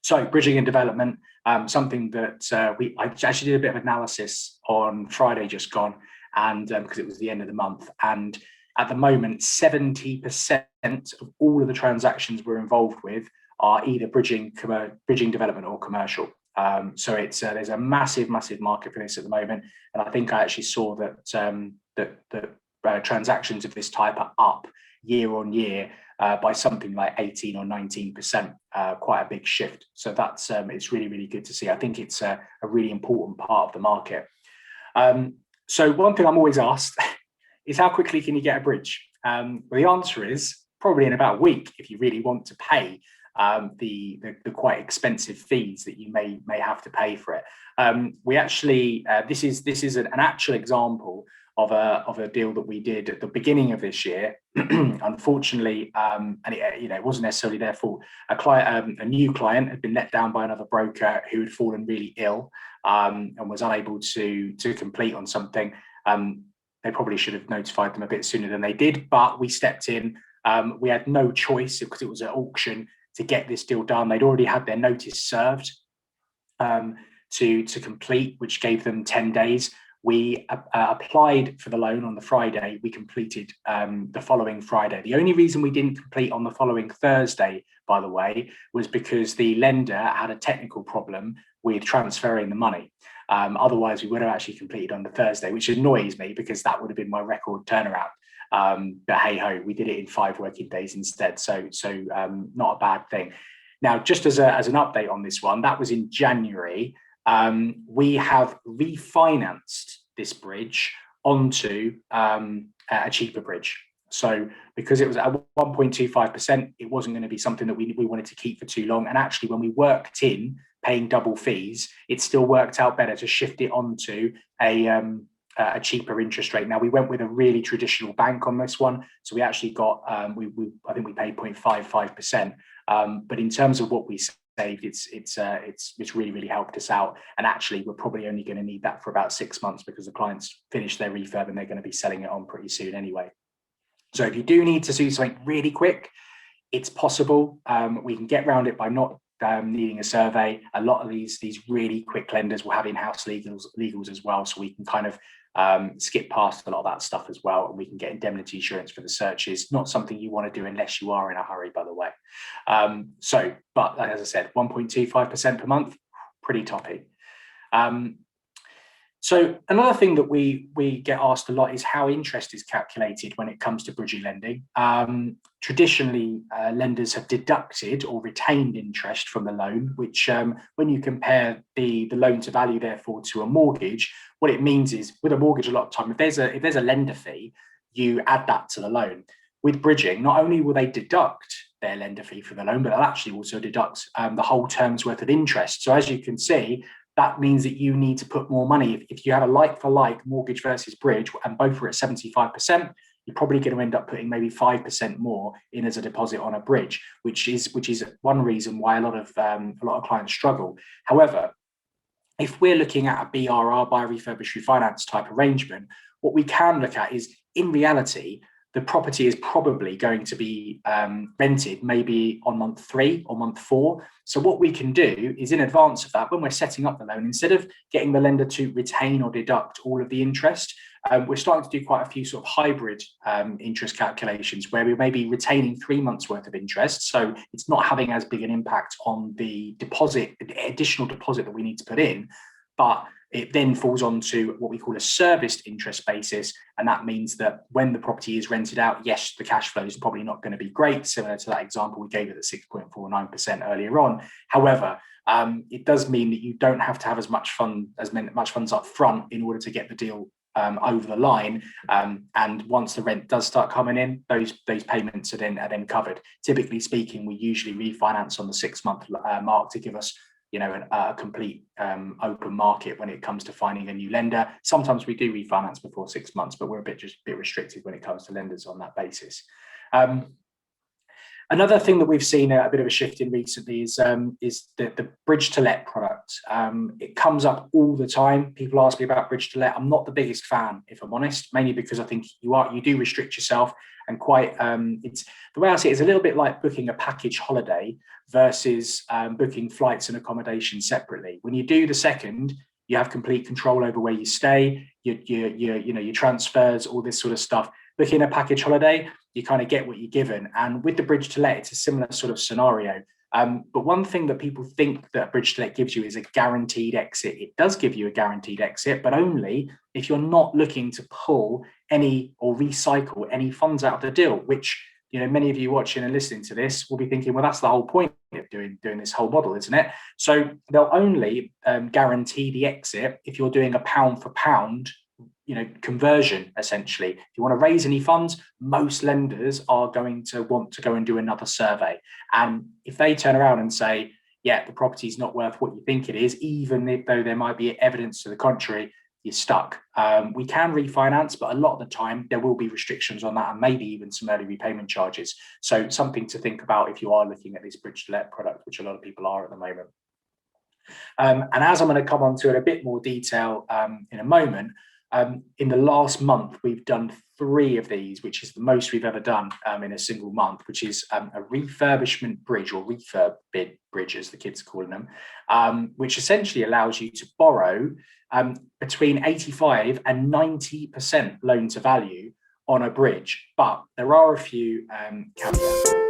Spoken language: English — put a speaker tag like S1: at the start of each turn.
S1: So bridging and development, something that I actually did a bit of analysis on Friday just gone, and because it was the end of the month, and at the moment 70% of all of the transactions we're involved with are either bridging development or commercial. So it's there's a massive market for this at the moment, and I think I actually saw that transactions of this type are up year on year by something like 18 or 19%, quite a big shift. So that's it's really good to see. I think it's a really important part of the market. So one thing I'm always asked is, how quickly can you get a bridge? Well, the answer is probably in about a week if you really want to pay the quite expensive fees that you may have to pay for it. We actually this is an actual example of a deal that we did at the beginning of this year. Unfortunately, and it wasn't necessarily their fault. A new client had been let down by another broker who had fallen really ill and was unable to complete on something. They probably should have notified them a bit sooner than they did, but we stepped in. We had no choice because it was an auction to get this deal done. They'd already had their notice served to complete, which gave them 10 days. We applied for the loan on the Friday. We completed the following Friday. The only reason we didn't complete on the following Thursday, by the way, was because the lender had a technical problem with transferring the money. Otherwise, we would have actually completed on the Thursday, which annoys me because that would have been my record turnaround. But hey ho, we did it in 5 working days instead. So not a bad thing. Now, just as an update on this one, that was in January. We have refinanced this bridge onto a cheaper bridge. So because it was at 1.25%, it wasn't going to be something that we wanted to keep for too long. And actually, when we worked in paying double fees, it still worked out better to shift it onto a cheaper interest rate. Now, we went with a really traditional bank on this one. So we actually got, I think we paid 0.55%. But in terms of what we saved, it's really helped us out. And actually, we're probably only going to need that for about 6 months because the clients finish their refurb and they're going to be selling it on pretty soon anyway. So if you do need to do something really quick, it's possible. We can get around it by not needing a survey. A lot of these really quick lenders will have in-house legals as well, so we can kind of skip past a lot of that stuff as well, and we can get indemnity insurance for the searches. Not something you want to do unless you are in a hurry, by the way. But as I said, 1.25% per month, pretty toppy. So another thing that we get asked a lot is how interest is calculated when it comes to bridging lending. Traditionally, lenders have deducted or retained interest from the loan, which when you compare the loan to value, therefore, to a mortgage, what it means is with a mortgage, a lot of time, if there's a lender fee, you add that to the loan. With bridging, not only will they deduct their lender fee for the loan, but they'll actually also deduct the whole term's worth of interest. So as you can see, that means that you need to put more money. If you have a like-for-like mortgage versus bridge, and both are at 75%, you're probably going to end up putting maybe 5% more in as a deposit on a bridge, which is one reason why a lot of clients struggle. However, if we're looking at a BRR, buy refurbish refinance type arrangement, what we can look at is, in reality, the property is probably going to be rented maybe on month 3 or month 4. So what we can do is, in advance of that, when we're setting up the loan, instead of getting the lender to retain or deduct all of the interest, we're starting to do quite a few sort of hybrid interest calculations where we may be retaining 3 months worth of interest. So it's not having as big an impact on the deposit, additional deposit that we need to put in, but it then falls onto what we call a serviced interest basis. And that means that when the property is rented out, yes, the cash flow is probably not going to be great, similar to that example we gave at the 6.49% earlier on. However, it does mean that you don't have to have as much funds up front in order to get the deal over the line. And once the rent does start coming in, those payments are then covered. Typically speaking, we usually refinance on the 6-month mark to give us a complete open market when it comes to finding a new lender. Sometimes we do refinance before 6 months, but we're a bit restricted when it comes to lenders on that basis. Another thing that we've seen a bit of a shift in recently is the bridge to let product. It comes up all the time. People ask me about bridge to let. I'm not the biggest fan, if I'm honest, mainly because I think you do restrict yourself, and quite it's the way I see it is a little bit like booking a package holiday versus booking flights and accommodation separately. When you do the second, you have complete control over where you stay, your transfers, all this sort of stuff. Booking a package holiday, you kind of get what you're given. And with the bridge to let, it's a similar sort of scenario. But one thing that people think that a bridge to let gives you is a guaranteed exit. It does give you a guaranteed exit, but only if you're not looking to pull any or recycle any funds out of the deal, which many of you watching and listening to this will be thinking, well, that's the whole point of doing this whole model, isn't it? So they'll only guarantee the exit if you're doing a pound for pound conversion. Essentially, if you want to raise any funds, most lenders are going to want to go and do another survey. And if they turn around and say, yeah, the property's not worth what you think it is, even though there might be evidence to the contrary, you're stuck. We can refinance, but a lot of the time there will be restrictions on that, and maybe even some early repayment charges. So something to think about if you are looking at this bridge to let product, which a lot of people are at the moment. And as I'm going to come on to it a bit more detail in a moment, in the last month, we've done 3 of these, which is the most we've ever done in a single month, which is a refurbishment bridge, or refurb bid bridge, as the kids are calling them, which essentially allows you to borrow between 85 and 90% loan to value on a bridge. But there are a few caveats.